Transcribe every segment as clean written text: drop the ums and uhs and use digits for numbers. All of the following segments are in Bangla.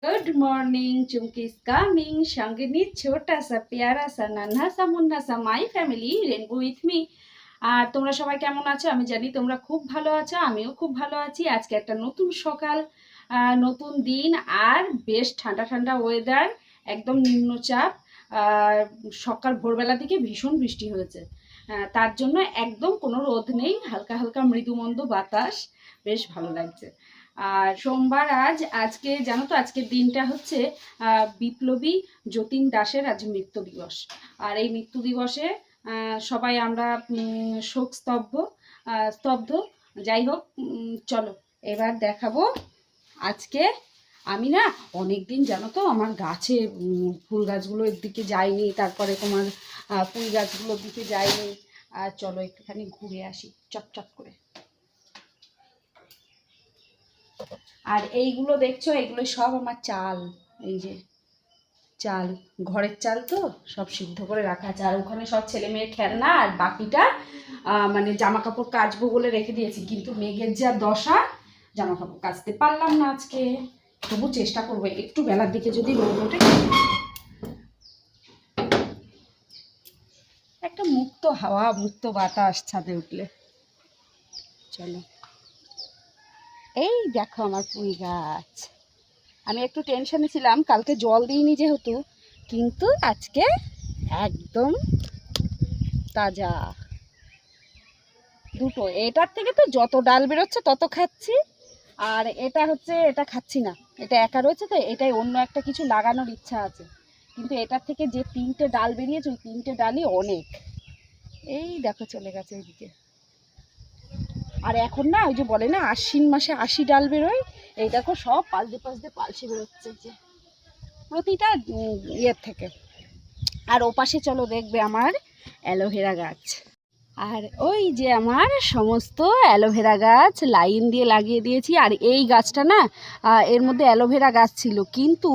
Good morning. Chumki is coming. সঙ্গে ছোটা সা প্যারা সা নান্হা সা মুন্না সা my family rainbow with me. আর তোমরা সবাই কেমন আছো? আমি জানি তোমরা খুব ভালো আছো, আমিও খুব ভালো আছি। আজকে একটা নতুন সকাল, নতুন দিন, আর বেশ ঠান্ডা ঠান্ডা ওয়েদার, একদম নিম্নচাপ। সকাল ভোরবেলা থেকে ভীষণ বৃষ্টি হয়েছে, তার জন্য একদম কোনো রোদ নেই, হালকা হালকা মৃদুমন্দ বাতাস, বেশ ভালো লাগছে। আর সোমবার আজকে জানো তো, আজকের দিনটা হচ্ছে বিপ্লবী যতীন দাসের আজ মৃত্যু দিবস। আর এই মৃত্যু দিবসে সবাই আমরা শোক স্তব্ধ। যাই হোক, চলো এবার দেখাবো। আজকে আমি না অনেক দিন জানো তো আমার গাছে ফুল গাছগুলোর দিকে যাইনি, তারপরে তোমার ফুল গাছগুলোর দিকে যাইনি। আর চলো একটুখানি ঘুরে আসি চটচট করে। আর এইগুলো দেখছো, এগুলো সব আমার চাল। এই যে চাল, ঘরের চাল, তো সব সিদ্ধ করে রাখা আছে। আর ওখানে সব ছেলে মেয়ের খেলনা, আর বাকিটা মানে জামা কাপড় কাচবো বলে রেখে দিয়েছি, কিন্তু মেঘের যা দশা, জামা কাপড় কাচতে পারলাম না আজকে। তবু চেষ্টা করবো একটু বেলার দিকে যদি রোদ ওঠে, একটা মুক্ত হাওয়া, মুক্ত বাতাস ছাদে উঠলে। চলো, এই দেখো আমার পুঁই গাছ। আমি একটু টেনশনে ছিলাম, কালকে জল দিইনি যেহেতু, কিন্তু আজকে একদম তাজা দুটো। এটার থেকে তো যত ডাল বেরোচ্ছে তত খাচ্ছি, আর এটা হচ্ছে এটা খাচ্ছি না, এটা একা রয়েছে, তো এটাই অন্য একটা কিছু লাগানোর ইচ্ছা আছে। কিন্তু এটার থেকে যে 3টে ডাল বেরিয়েছে, ওই 3টে ডালই অনেক। এই দেখো চলে গেছে ওইদিকে। আর এখন না ওই যে বলে না আশ্বিন মাসে 80 ডাল বেরোয়, এই দেখো সব পালসে পালসে বেরোচ্ছে যে প্রতিটা ইয়ের থেকে। আর ওপাশে চলো দেখবে আমার অ্যালোভেরা গাছ। আর ওই যে আমার সমস্ত অ্যালোভেরা গাছ লাইন দিয়ে লাগিয়ে দিয়েছি। আর এই গাছটা না, এর মধ্যে অ্যালোভেরা গাছ ছিল, কিন্তু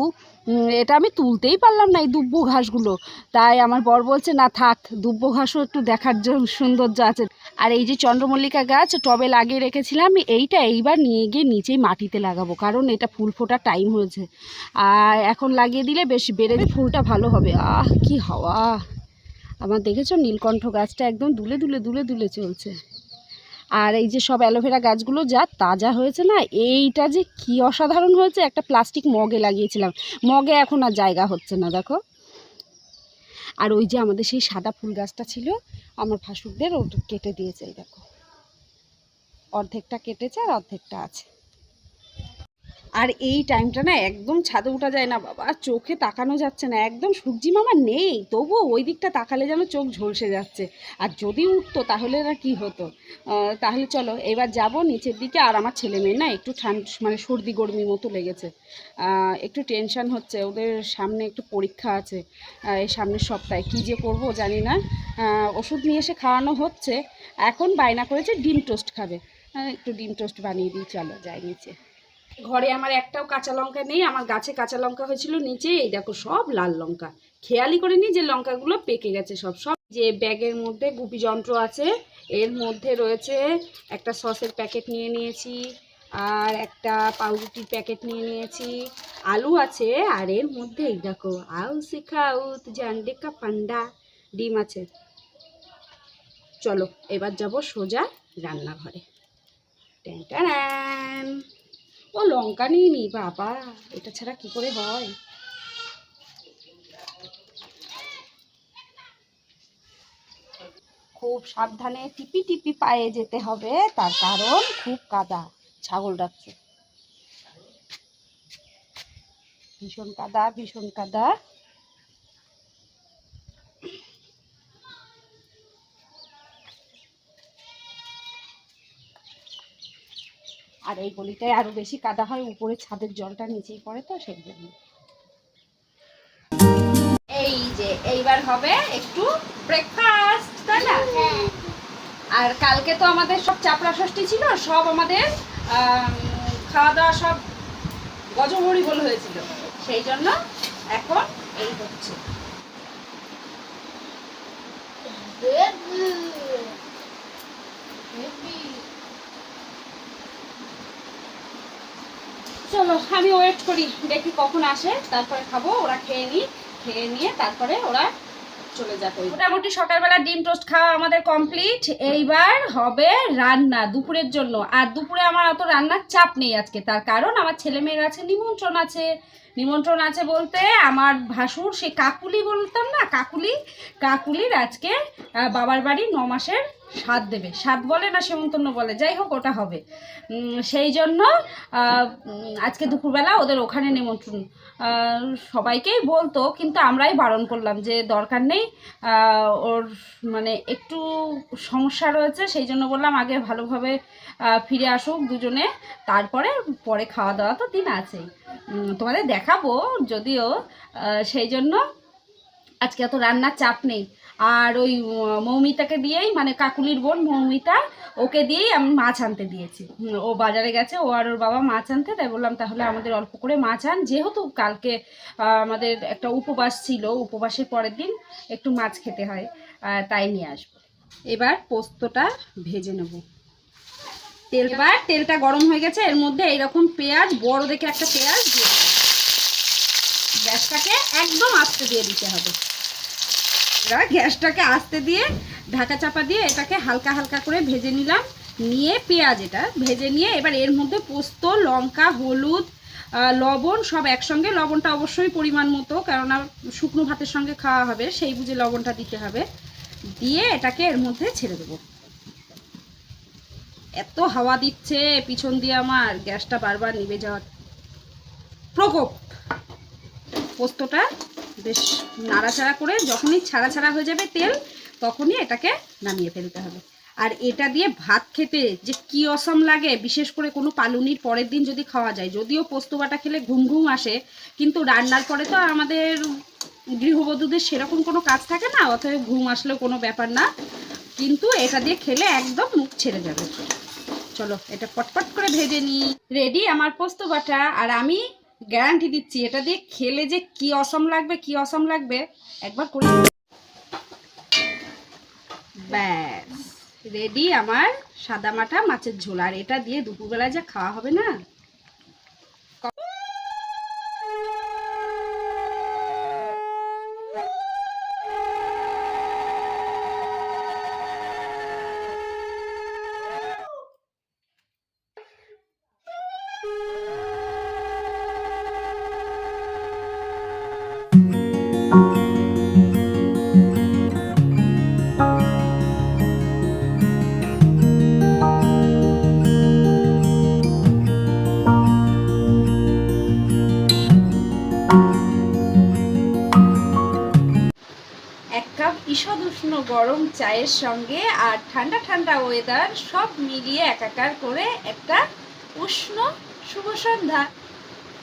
এটা আমি তুলতেই পারলাম না, এই দুব্বো ঘাসগুলো। তাই আমার বর বলছে না থাক, দুব্বো ঘাসও একটু দেখার সৌন্দর্য আছে। আর এই যে চন্দ্রমল্লিকা গাছ টবে লাগিয়ে রেখেছিলাম, এইটা এইবার নিয়ে গিয়ে নিচেই মাটিতে লাগাবো, কারণ এটা ফুল ফোটার টাইম হয়েছে। আর এখন লাগিয়ে দিলে বেশ বেড়ে ফুলটা ভালো হবে। কি হাওয়া! আমার দেখেছো নীলকণ্ঠ গাছটা একদম দুলে দুলে দুলে দুলে চলছে। আর এই যে সব অ্যালোভেরা গাছগুলো যা তাজা হয়েছে না, এইটা যে কি অসাধারণ হয়েছে। একটা প্লাস্টিক মগে লাগিয়েছিলাম, মগে এখন আর জায়গা হচ্ছে না, দেখো। আর ওই যে আমাদের সেই সাদা ফুল গাছটা ছিল, আমার ভাসুরদের ওটা কেটে দিয়েছে, এই দেখো অর্ধেকটা কেটেছে আর অর্ধেকটা আছে। আর এই টাইমটা না একদম ছাদে ওঠা যায় না বাবা, চোখে তাকানো যাচ্ছে না, একদম সূর্যি মামা নেই, তবুও ওই দিকটা তাকালে যেন চোখ ঝলসে যাচ্ছে। আর যদি উঠতো তাহলে না কি হতো। তাহলে চলো এবার যাব নিচের দিকে। আর আমার ছেলে মেয়ে না একটু মানে সর্দি গরমি মতো লেগেছে, একটু টেনশান হচ্ছে। ওদের সামনে একটু পরীক্ষা আছে এই সামনের সপ্তাহে, কী যে করবো জানি না। ওষুধ নিয়ে এসে খাওয়ানো হচ্ছে। এখন বায়না করেছে ডিম টোস্ট খাবে, একটু ডিম টোস্ট বানিয়ে দিই, চলো যাই নিচে। ঘরে আমার একটাও কাঁচা লঙ্কা নেই, আমার গাছে কাঁচা লঙ্কা হয়েছিল নিচে, এই দেখো সব লাল লঙ্কা। খেয়ালই করিনি যে লঙ্কাগুলো পেকে গেছে সব। যে ব্যাগের মধ্যে গুপি যন্ত্র আছে, এর মধ্যে রয়েছে একটা সসের প্যাকেট নিয়ে নিয়েছি, আর একটা পাউরুটির প্যাকেট নিয়ে নিয়েছি, আলু আছে, আর এর মধ্যে এই দেখো আউ শিখাউত জান্ডে কা পান্ডা, ডিম আছে। চলো এবার যাব সোজা রান্নাঘরে। ট্যান, ও লঙ্কা নিয়ে নি বাবা, এটা ছাড়া কি করে হয়। খুব সাবধানে টিপি টিপি পায়ে যেতে হবে, তার কারণ খুব কাদা, ছাগল ডাকছে, ভীষণ কাদা ভীষণ কাদা। আর এই গলিটায় আরো বেশি কাদা হয়, উপরে ছাদের জলটা নিচেই পড়ে, তো সেই জন্য। এই যে এইবার হবে একটু ব্রেকফাস্ট, তাই না? আর কালকে তো আমাদের সব চাপড়া ষষ্ঠী ছিল, সব আমাদের খাওয়া দাওয়া সব গজমরি বলে হয়েছিল, সেই জন্য এখন এই হচ্ছে। চলো আমি ওয়েট করি, দেখি কখন আসে, তারপরে খাবো। ওরা খেয়ে নিয়ে তারপরে ওরা চলে যাবে। মোটামুটি সকালবেলা ডিম টোস্ট খাওয়া আমাদের কমপ্লিট। এইবার হবে রান্না দুপুরের জন্য। আর দুপুরে আমার অত রান্নার চাপ নেই আজকে, তার কারণ আমার ছেলেমেয়ের আছে নিমন্ত্রণ আছে। নিমন্ত্রণ আছে বলতে আমার ভাসুর, সে কাকুলি বলতাম না, কাকুলির আজকে বাবার বাড়ি 9 মাসের সাধ দেবে। সাধ বলে না সেমন্তন্য বলে, যাই হোক ওটা হবে। সেই জন্য আজকে দুপুরবেলা ওদের ওখানে নিমন্ত্রণ। সবাইকেই বলতো, কিন্তু আমরাই বারণ করলাম যে দরকার নেই, ওর মানে একটু সমস্যা রয়েছে, সেই জন্য বললাম আগে ভালোভাবে ফিরে আসুক দুজনে, তারপরে পরে খাওয়া দাওয়া তো দিন আছেই, তোমাদের দেখাবো যদিও। সেই জন্য আজকে এত রান্নার চাপ নেই। আর ওই মৌমিতাকে দিয়েই, মানে কাকুলির বোন মৌমিতা, ওকে দিয়েই আমি মাছ আনতে দিয়েছি। ও বাজারে গেছে, ও আর ওর বাবা মাছ আনতে, তাই বললাম তাহলে আমাদের অল্প করে মাছ আন, যেহেতু কালকে আমাদের একটা উপবাস ছিল, উপবাসের পরের দিন একটু মাছ খেতে হয়, তাই নিয়ে আসবো। এবার পোস্তটা ভেজে নেব। তেলটা গরম হয়ে গেছে, এর মধ্যে এইরকম পেঁয়াজ, বড় দেখে একটা পেঁয়াজ দিয়ে দেবো। গ্যাসটাকে একদম আস্তে দিয়ে দিতে হবে। গ্যাসটাকে আস্তে দিয়ে ঢাকা চাপা দিয়ে এটাকে হালকা হালকা করে ভেজে নিলাম। নিয়ে পেঁয়াজ এটা ভেজে নিয়ে এবার এর মধ্যে পোস্ত, লঙ্কা, হলুদ, লবণ সব একসঙ্গে, লবণটা অবশ্যই পরিমাণ মতো, কেননা শুকনো ভাতের সঙ্গে খাওয়া হবে, সেই বুঝে লবণটা দিতে হবে। দিয়ে এটাকে এর মধ্যে ছেড়ে দেবো। এত হাওয়া দিচ্ছে পিছন দিয়ে, আমার গ্যাসটা বারবার নিভে যাওয়ার প্রকোপ। পোস্তটা বেশ নাড়াচাড়া করে যখনই ছাড়া হয়ে যাবে তেল, তখনই এটাকে নামিয়ে ফেলতে হবে। আর এটা দিয়ে ভাত খেতে যে কি অসম লাগে, বিশেষ করে কোনো পালুনির পরের দিন যদি খাওয়া যায়। যদিও পোস্ত বাটা খেলে ঘুম আসে, কিন্তু রান্নার পরে তো আমাদের গৃহবধূদের সেরকম কোনো কাজ থাকে না, অতএব ঘুম আসলেও কোনো ব্যাপার না, কিন্তু এটা দিয়ে খেলে একদম মুখ ছেড়ে যাবে। চলো এটা পটপট করে ভেজে নিই। রেডি আমার পোস্ত বাটা। আর আমি গ্যারান্টি দিচ্ছি এটা দিয়ে খেলে যে কি অসম লাগবে একবার করে। ব্যাস রেডি আমার সাদা মাটা মাছের ঝোল। আর এটা দিয়ে দুপুরবেলায় যা খাওয়া হবে না। ঈষদুষ্ণ গরম চায়ের সঙ্গে আর ঠান্ডা ঠান্ডা ওয়েদার সব মিলিয়ে একাকার করে একটা উষ্ণ শুভ সন্ধ্যা।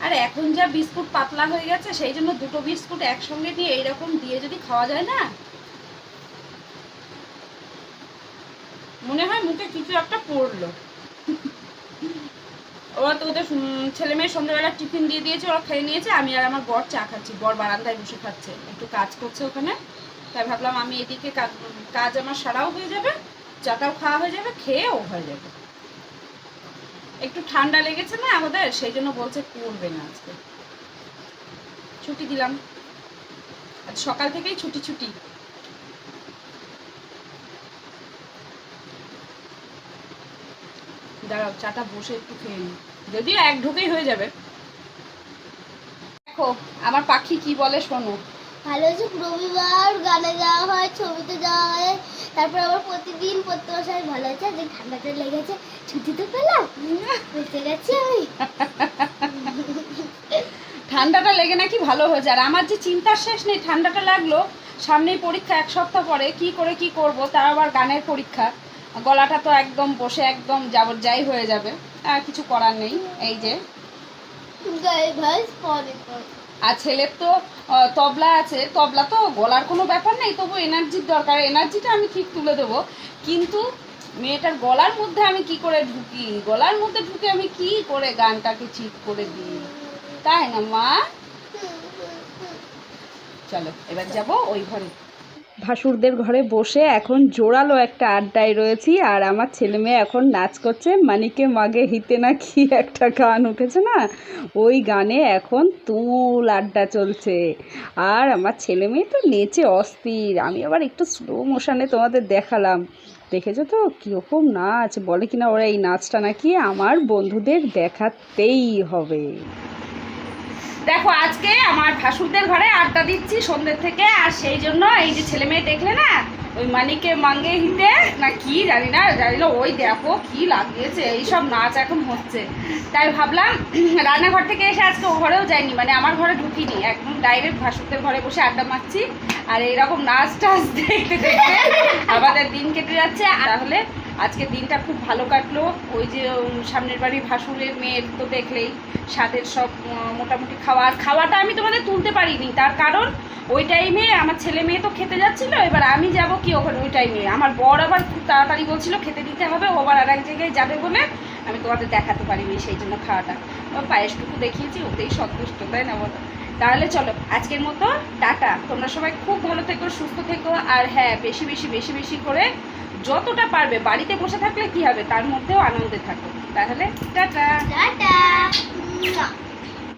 আর এখন যা বিস্কুট পাতলা হয়ে গেছে, সেই জন্য দুটো বিস্কুট একসঙ্গে দিয়ে এইরকম দিয়ে যদি খাওয়া যায় না, মনে হয় মুখে কিছু একটা পড়লো। ওরা তো ওদের ছেলে মেয়ের সন্ধ্যাবেলা টিফিন দিয়ে দিয়েছে, ওরা খেয়ে নিয়েছে। আমি আর আমার বর চা খাচ্ছি। বর বারান্দায় বসে খাচ্ছে, একটু কাজ করছে ওখানে, তাই ভাবলাম আমি এদিকে কাজ আমার সারাও হয়ে যাবে, চাটাও খাওয়া হয়ে যাবে, খেয়েও হয়ে যাবে। একটু ঠান্ডা লেগেছে না আমাদের, সেই জন্য বলছে করবে না, আজকে ছুটি দিলাম। আজ সকাল থেকেই ছুটি। দাঁড়াও চাটা বসে একটু খেয়ে নিই, যদিও এক ঢোকেই হয়ে যাবে। দেখো আমার পাখি কি বলে শোনো। ভালো হচ্ছে রবিবার গানে যাওয়া হয়, ছবিতে যাওয়া হয়, তারপর আবার প্রতিদিন পড়তে বসায়। ভালো হচ্ছে যে ঠান্ডাটা লেগেছে, ছুটি তো পেলাম, বেঁচে গেছি আমি। ঠান্ডাটা লেগে নাকি ভালো হয়ে যায়। আর আমার যে চিন্তার শেষ নেই, ঠান্ডাটা লাগলো, সামনেই পরীক্ষা, 1 সপ্তাহ পরে কি করব, তার আবার গানের পরীক্ষা, গলাটা তো একদম বসে একদম যাই হয়ে যাবে, কিছু করার নেই। এই যে আর ছেলের তো তবলা আছে, তবলা তো গলার কোনো ব্যাপার নেই, তবু এনার্জির দরকার, এনার্জিটা আমি ঠিক তুলে দেবো। কিন্তু মেয়েটার গলার মধ্যে আমি কি করে ঢুকি, গলার মধ্যে ঢুকে আমি কি করে গানটাকে ঠিক করে দিই, তাই না মা? চলো এবার যাব ওই ঘরে। ভাসুরদের ঘরে বসে এখন জোরালো একটা আড্ডায় রয়েছি, আর আমার ছেলে মেয়ে এখন নাচ করছে। মানিকে মাগে হিতে না কি একটা গান উঠেছে না, ওই গানে এখন তুমুল আড্ডা চলছে। আর আমার ছেলে মেয়ে তো নেচে অস্থির। আমি আবার একটু স্লো মোশনে তোমাদের দেখালাম, দেখেছো তো কীরকম নাচ। বলে কিনা ওরা এই নাচটা নাকি আমার বন্ধুদের দেখাতেই হবে। দেখো আজকে আমার ভাসুরদের ঘরে আড্ডা দিচ্ছি সন্ধ্যের থেকে, আর সেই জন্য এই যে ছেলে মেয়ে দেখলে না, ওই মানিকে মাঙ্গে হিতে না কি জানি না ওই দেখো কি লাগিয়েছে, এইসব নাচ এখন হচ্ছে। তাই ভাবলাম রান্নাঘর থেকে এসে আজকে ও ঘরেও যাইনি, মানে আমার ঘরে ঢুকিনি, একদম ডাইরেক্ট ভাসুরদের ঘরে বসে আড্ডা মারছি। আর এইরকম নাচ টাচ দেখতে দেখতে আমাদের দিন কেটে যাচ্ছে। তাহলে আজকে দিনটা খুব ভালো কাটলো। ওই যে সামনের বাড়ির ভাসুরের মেয়ের তো দেখলেই স্বাদের সব মোটামুটি খাওয়াটা আমি তোমাদের তুলতে পারিনি, তার কারণ ওই টাইমে আমার ছেলে মেয়ে তো খেতে যাচ্ছিলো। এবার আমি যাব কি ওখানে ওই টাইমে, আমার বর আবার খুব তাড়াতাড়ি বলছিল খেতে দিতে হবে, ও আবার আর এক জায়গায় যাবে বলে আমি তোমাদের দেখাতে পারিনি, সেই জন্য খাওয়াটা পায়েসটুকু দেখিয়েছি, ওতেই সন্তুষ্ট, তাই না বলো? তাহলে চলো আজকের মতো টাটা। তোমরা সবাই খুব ভালো থেকো, সুস্থ থেকো, আর হ্যাঁ বেশি বেশি বেশি বেশি করে যতটা পারবে বাড়িতে বসে থাকলে কি হবে, তার মধ্যেও আনন্দে থাকো। তাহলে টাটা। টাটা।